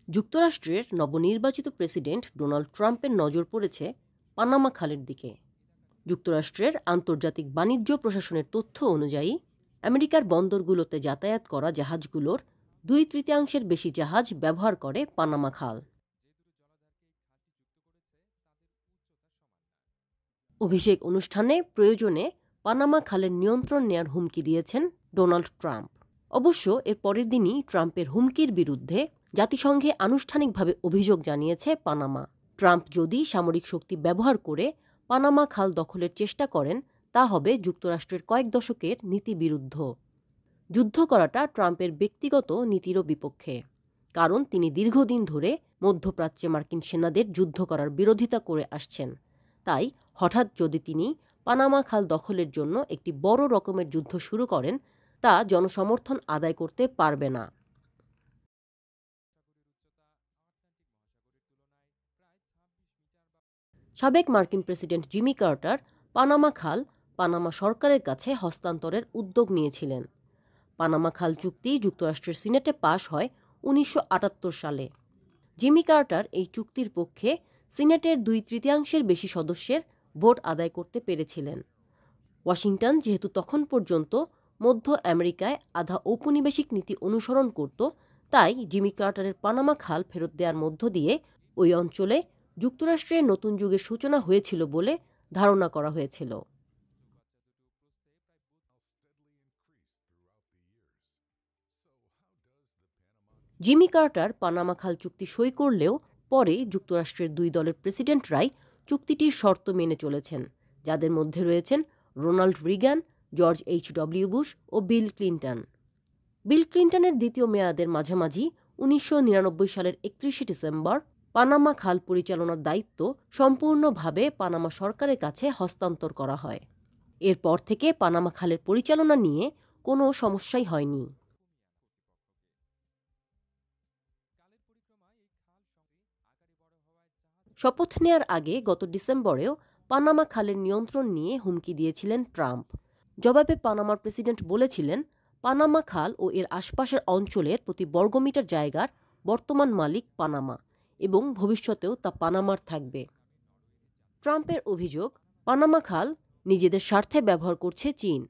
যুক্তরাষ্ট্রের নবনির্বাচিত president Donald ট্রাম্পের নজর পড়েছে পানামা খালের দিকে। যুক্তরাষ্ট্রের আন্তর্জাতিক বাণিজ্য প্রশাসনের তথ্য অনুযায়ী আমেরিকার বন্দরগুলোতে যাতায়াত করা জাহাজগুলোর 2/3 বেশি জাহাজ ব্যবহার করে পানামা খাল। অভিষেক অনুষ্ঠানে প্রয়োজনে পানামা খালের নিয়ন্ত্রণ নেয়ার হুমকি দিয়েছেন ডোনাল্ড ট্রাম্প। অবশ্য এর পরের দিনই ট্রাম্পের হুমকির বিরুদ্ধে জাতিসংঘে আনুষ্ঠানিকভাবে অভিযোগ জানিয়েছে পানামা। ট্রাম্প যদি সামরিক শক্তি ব্যবহার করে পানামা খাল দখলের চেষ্টা করেন, তা হবে যুক্তরাষ্ট্রের কয়েক দশকের নীতিবিরুদ্ধ। যুদ্ধ করাটা ট্রাম্পের ব্যক্তিগত নীতিরও বিপক্ষে, কারণ তিনি দীর্ঘদিন ধরে মধ্যপ্রাচ্যে মার্কিন সেনাদের যুদ্ধ করার বিরোধিতা করে আসছেন। তাই হঠাৎ যদি তিনি পানামা খাল দখলের জন্য একটি বড় রকমের যুদ্ধ শুরু করেন, তা জনসমর্থন আদায় করতে পারবে না। সাবেক মার্কিন প্রেসিডেন্ট জিমি কার্টার পানামা খাল পানামা সরকারের কাছে হস্তান্তরের উদ্যোগ নিয়েছিলেন। পানামা খাল চুক্তি যুক্তরাষ্ট্রের সিনেটে পাশ হয় 1978 সালে। জিমি কার্টার এই চুক্তির পক্ষে সিনেটের 2/3 বেশি সদস্যের ভোট আদায় করতে পেরেছিলেন। ওয়াশিংটন যেহেতু তখন পর্যন্ত মধ্য আমেরিকায় আধা ঔপনিবেশিক নীতি অনুসরণ করত, তাই জিমি কার্টারের পানামা খাল ফেরত দেওয়ার মধ্য দিয়ে ওই অঞ্চলে যুক্তরাষ্ট্রের নতুন যুগের সূচনা হয়েছিল বলে ধারণা করা হয়েছিল। জিমি কার্টার পানামা খাল চুক্তি সই করলেও পরে যুক্তরাষ্ট্রের 2 দলের প্রেসিডেন্টরাই চুক্তিটির শর্ত মেনে চলেছেন, যাদের মধ্যে রয়েছেন Ronald Reagan, George H.W. Bush ও বিল ক্লিন্টন। বিল ক্লিন্টনের দ্বিতীয় মেয়াদের মাঝামাঝি 1999 সালের 31 ডিসেম্বর পানামা খাল পরিচালনার দায়িত্ব সম্পূর্ণভাবে পানামা সরকারের কাছে হস্তান্তর করা হয়। এরপর থেকে পানামা খালের পরিচালনা নিয়ে কোনো সমস্যাই হয়নি। শপথ নেয়ার আগে গত ডিসেম্বরেও পানামা খালের নিয়ন্ত্রণ নিয়ে হুমকি দিয়েছিলেন ট্রাম্প। জবাবে পানামার প্রেসিডেন্ট বলেছিলেন, পানামা খাল ও এর আশপাশের অঞ্চলের প্রতি বর্গমিটার জায়গার বর্তমান মালিক পানামা এবং ভবিষ্যতেও তা পানামার থাকবে। ট্রাম্পের অভিযোগ, পানামা খাল নিজেদের স্বার্থে ব্যবহার করছে চীন,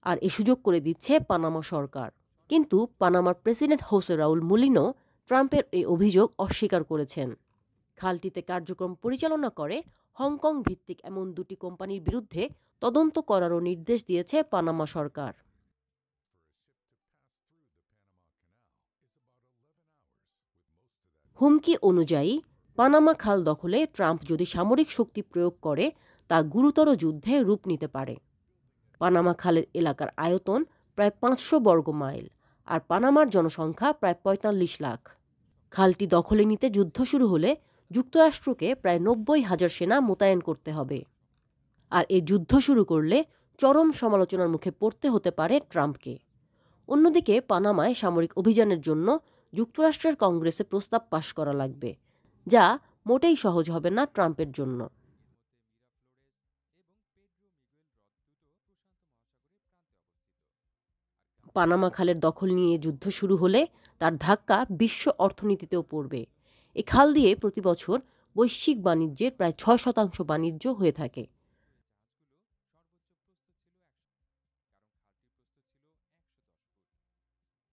আর এ সুযোগ করে দিচ্ছে পানামা সরকার। কিন্তু পানামার প্রেসিডেন্ট হোসে রাউল মুলিনো ট্রাম্পের এই অভিযোগ অস্বীকার করেছেন। খালটিতে কার্যক্রম পরিচালনা করে হংকং ভিত্তিক এমন 2টি কোম্পানির বিরুদ্ধে তদন্ত করারও নির্দেশ দিয়েছে পানামা সরকার। হুমকি অনুযায়ী পানামা খাল দখলে ট্রাম্প যদি সামরিক শক্তি প্রয়োগ করে, তা গুরুতর যুদ্ধে রূপ নিতে পারে। পানামা খালের এলাকার আয়তন প্রায় 500 বর্গ মাইল, আর পানামার জনসংখ্যা প্রায় 45 লাখ। খালটি দখলে নিতে যুদ্ধ শুরু হলে যুক্তরাষ্ট্রকে প্রায় 90,000 সেনা মোতায়েন করতে হবে। আর এই যুদ্ধ শুরু করলে চরম সমালোচনার মুখে পড়তে হতে পারে ট্রাম্পকে। অন্যদিকে পানামায় সামরিক অভিযানের জন্য যুক্তরাষ্ট্রের কংগ্রেসে প্রস্তাব পাশ করা লাগবে, যা মোটেই সহজ হবে না ট্রাম্পের জন্য। পানামা খালের দখল নিয়ে যুদ্ধ শুরু হলে তার ধাক্কা বিশ্ব অর্থনীতিতেও পড়বে। এ খাল দিয়ে প্রতি বছর বৈশ্বিক বাণিজ্যের প্রায় 6% বাণিজ্য হয়ে থাকে।